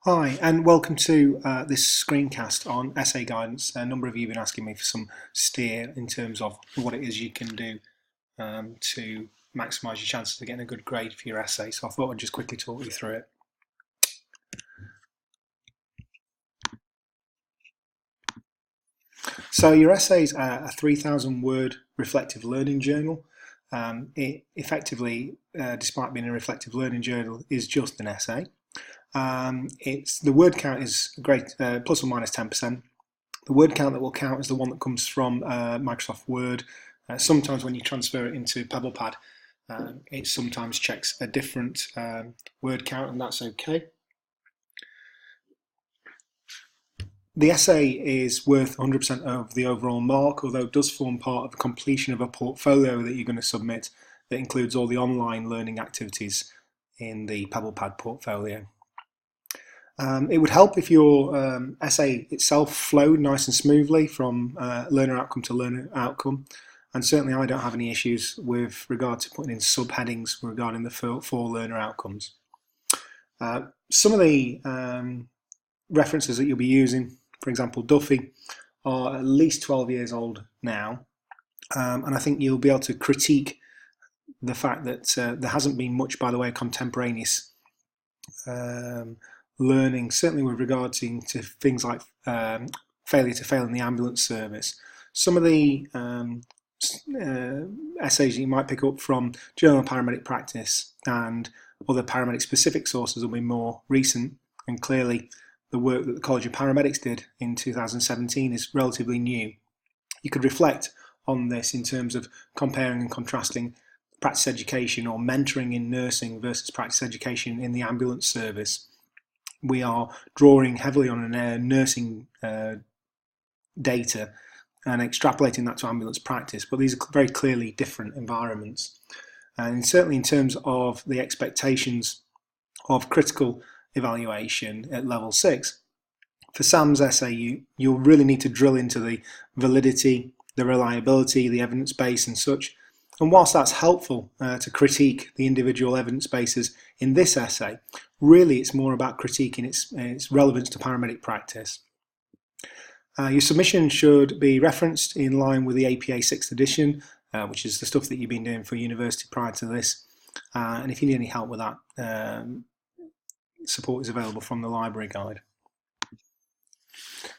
Hi, and welcome to this screencast on essay guidance. A number of you have been asking me for some steer in terms of what it is you can do to maximise your chances of getting a good grade for your essay. So I thought I'd just quickly talk you through it. So your essay is a 3,000 word reflective learning journal. It effectively, despite being a reflective learning journal, is just an essay. The word count is great, plus or minus 10%. The word count that will count is the one that comes from Microsoft Word. Sometimes when you transfer it into PebblePad, it sometimes checks a different word count, and that's okay. The essay is worth 100% of the overall mark, although it does form part of the completion of a portfolio that you're going to submit that includes all the online learning activities in the PebblePad portfolio. It would help if your essay itself flowed nice and smoothly from learner outcome to learner outcome. And certainly I don't have any issues with regard to putting in subheadings regarding the four learner outcomes. Some of the references that you'll be using, for example, Duffy, are at least 12 years old now. And I think you'll be able to critique the fact that there hasn't been much by the way of contemporaneous learning, certainly with regard to things like failure to fail in the ambulance service. Some of the essays you might pick up from Journal of Paramedic Practice and other paramedic specific sources will be more recent, and clearly the work that the College of Paramedics did in 2017 is relatively new. You could reflect on this in terms of comparing and contrasting practice education or mentoring in nursing versus practice education in the ambulance service. We are drawing heavily on nursing data and extrapolating that to ambulance practice, but these are very clearly different environments. And certainly in terms of the expectations of critical evaluation at level 6, for Sam's essay you'll really need to drill into the validity, the reliability, the evidence base and such. And whilst that's helpful to critique the individual evidence bases in this essay, really it's more about critiquing its relevance to paramedic practice. Your submission should be referenced in line with the APA 6th edition, which is the stuff that you've been doing for university prior to this. And if you need any help with that, support is available from the library guide.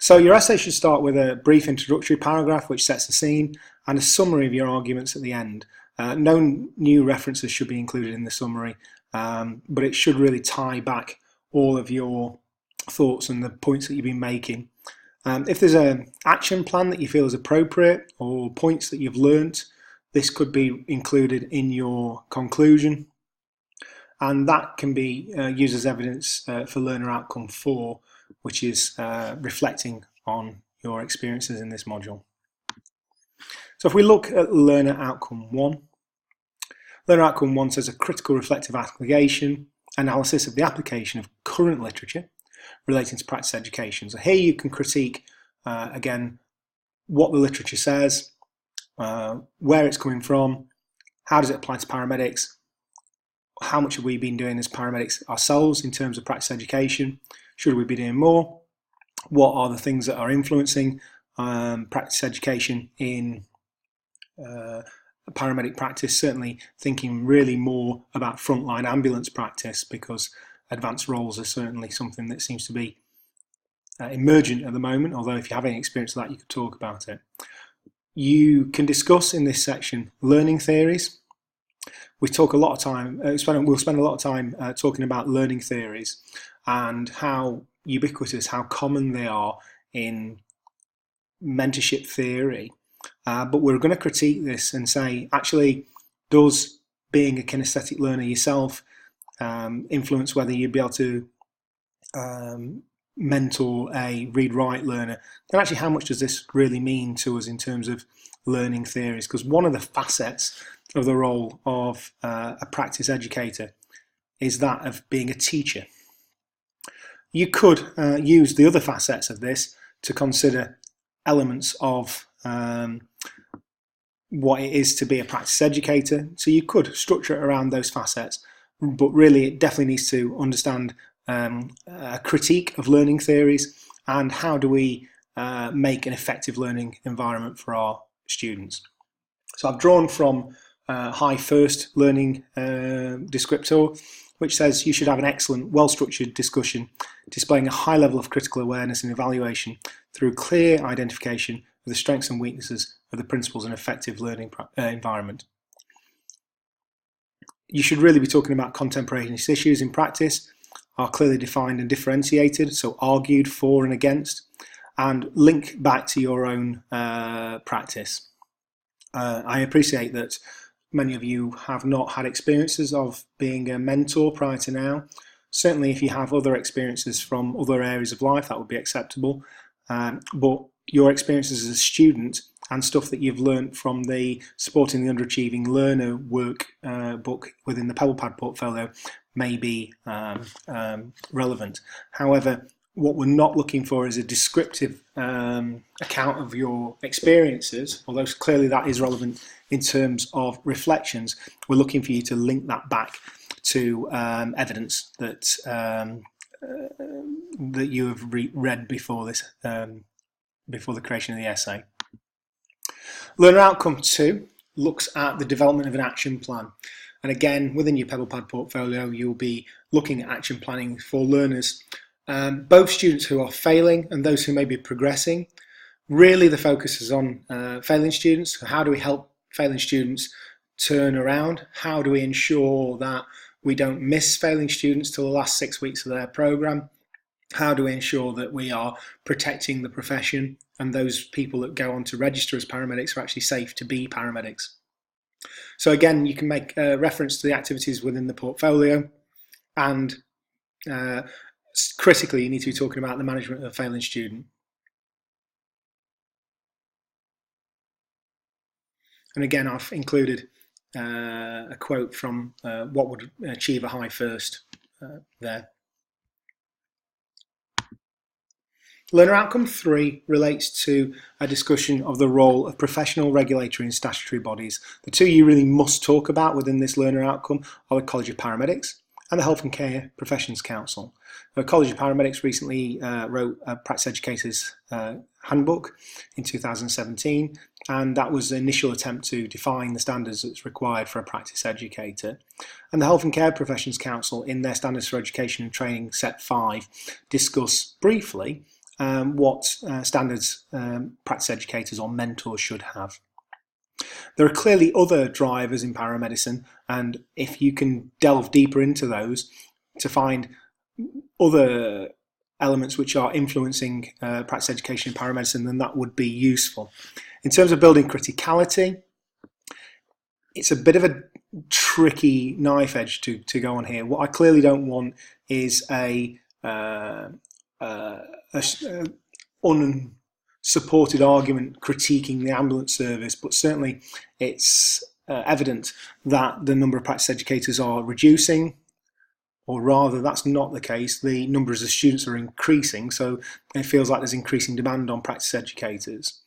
So your essay should start with a brief introductory paragraph which sets the scene and a summary of your arguments at the end. No new references should be included in the summary, but it should really tie back all of your thoughts and the points that you've been making. If there's an action plan that you feel is appropriate or points that you've learnt, this could be included in your conclusion, and that can be used as evidence for learner outcome 4, which is reflecting on your experiences in this module. So if we look at learner outcome 1, learner outcome 1 says a critical reflective application, analysis of the application of current literature relating to practice education. So here you can critique, again, what the literature says, where it's coming from, how does it apply to paramedics, how much have we been doing as paramedics ourselves in terms of practice education, should we be doing more, what are the things that are influencing practice education in paramedic practice, certainly thinking really more about frontline ambulance practice because advanced roles are certainly something that seems to be emergent at the moment, although if you have any experience of that you could talk about it. You can discuss in this section learning theories. We talk a lot of time, we'll spend a lot of time talking about learning theories and how ubiquitous, how common they are in mentorship theory. But we're going to critique this and say, actually, does being a kinesthetic learner yourself influence whether you'd be able to mentor a read-write learner? And actually, how much does this really mean to us in terms of learning theories? Because one of the facets of the role of a practice educator is that of being a teacher. You could use the other facets of this to consider elements of what it is to be a practice educator. So you could structure it around those facets, but really it definitely needs to understand a critique of learning theories, and how do we make an effective learning environment for our students. So I've drawn from High First learning descriptor, which says you should have an excellent, well-structured discussion displaying a high level of critical awareness and evaluation through clear identification of the strengths and weaknesses of the principles and effective learning environment. You should really be talking about contemporaneous issues in practice, are clearly defined and differentiated, so argued for and against, and link back to your own practice. I appreciate that many of you have not had experiences of being a mentor prior to now. Certainly if you have other experiences from other areas of life, that would be acceptable. But your experiences as a student and stuff that you've learned from the Supporting the Underachieving Learner work book within the PebblePad portfolio may be relevant. However, what we're not looking for is a descriptive account of your experiences, although clearly that is relevant in terms of reflections. We're looking for you to link that back to evidence that that you have read before this, before the creation of the essay. Learner Outcome 2 looks at the development of an action plan. And again, within your PebblePad portfolio, you'll be looking at action planning for learners, both students who are failing and those who may be progressing. Really the focus is on failing students. How do we help failing students turn around? How do we ensure that we don't miss failing students till the last 6 weeks of their programme? How do we ensure that we are protecting the profession and those people that go on to register as paramedics are actually safe to be paramedics? So again, you can make reference to the activities within the portfolio, and critically you need to be talking about the management of a failing student. And again, I've included a quote from What Would Achieve a High First there. Learner Outcome 3 relates to a discussion of the role of professional, regulatory and statutory bodies. The two you really must talk about within this learner outcome are the College of Paramedics and the Health and Care Professions Council. The College of Paramedics recently wrote a Practice Educators Handbook in 2017, and that was the initial attempt to define the standards that's required for a practice educator. And the Health and Care Professions Council, in their Standards for Education and Training Set 5, discuss briefly what standards practice educators or mentors should have. There are clearly other drivers in paramedicine, and if you can delve deeper into those to find other elements which are influencing practice education in paramedicine, then that would be useful. In terms of building criticality, it's a bit of a tricky knife edge to go on here. What I clearly don't want is a unsupported argument critiquing the ambulance service, but certainly it's evident that the number of practice educators are reducing, or rather that's not the case. The numbers of students are increasing, so it feels like there's increasing demand on practice educators.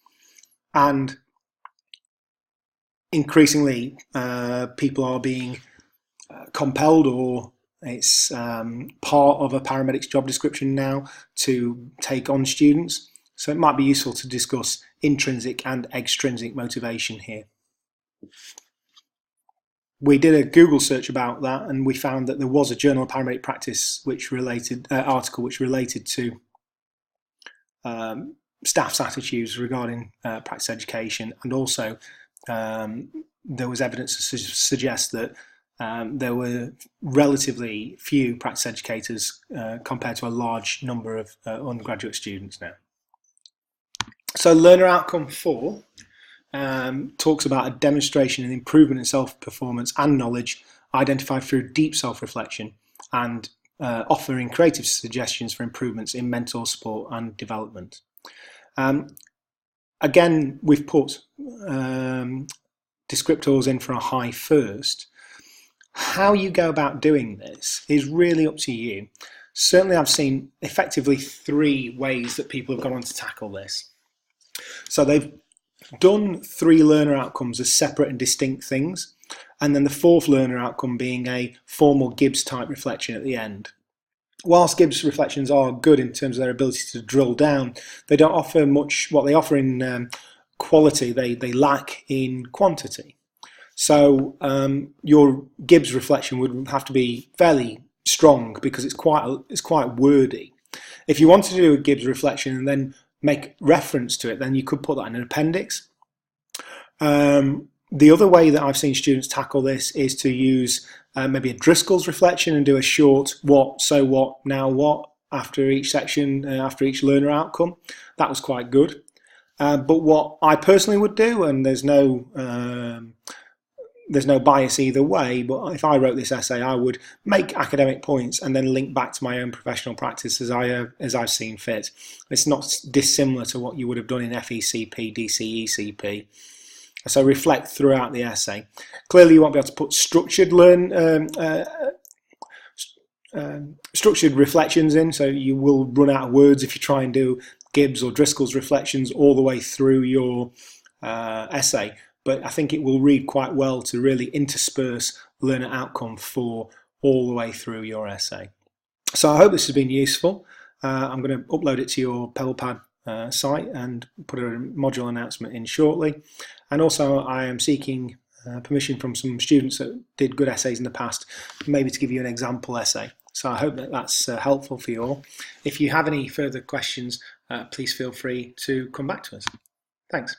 And increasingly people are being compelled, or it's part of a paramedic's job description now, to take on students. So it might be useful to discuss intrinsic and extrinsic motivation here. We did a Google search about that, and we found that there was a Journal of Paramedic Practice which related article which related to staff's attitudes regarding practice education, and also there was evidence to suggest that there were relatively few practice educators compared to a large number of undergraduate students now. So Learner Outcome 4 talks about a demonstration and improvement in self-performance and knowledge identified through deep self-reflection, and offering creative suggestions for improvements in mentor support and development. Again, we've put descriptors in for a high first. How you go about doing this is really up to you. Certainly I've seen effectively 3 ways that people have gone on to tackle this. So they've done 3 learner outcomes as separate and distinct things, and then the 4th learner outcome being a formal Gibbs type reflection at the end. whilst Gibbs reflections are good in terms of their ability to drill down, they don't offer much. What they offer in quality, they lack in quantity. So your Gibbs reflection would have to be fairly strong because it's quite wordy. If you wanted to do a Gibbs reflection and then make reference to it, then you could put that in an appendix. The other way that I've seen students tackle this is to use maybe a Driscoll's reflection and do a short what, so what, now what after each section, after each learner outcome. That was quite good. But what I personally would do, and there's no bias either way, but if I wrote this essay, I would make academic points and then link back to my own professional practice as I've seen fit. It's not dissimilar to what you would have done in FECP, DCECP. So reflect throughout the essay. Clearly, you won't be able to put structured reflections in, so you will run out of words if you try and do Gibbs or Driscoll's reflections all the way through your essay. But I think it will read quite well to really intersperse learner outcome for all the way through your essay. So I hope this has been useful. I'm going to upload it to your PebblePad site and put a module announcement in shortly. And also I am seeking permission from some students that did good essays in the past, maybe to give you an example essay. So I hope that that's helpful for you all. If you have any further questions, please feel free to come back to us. Thanks.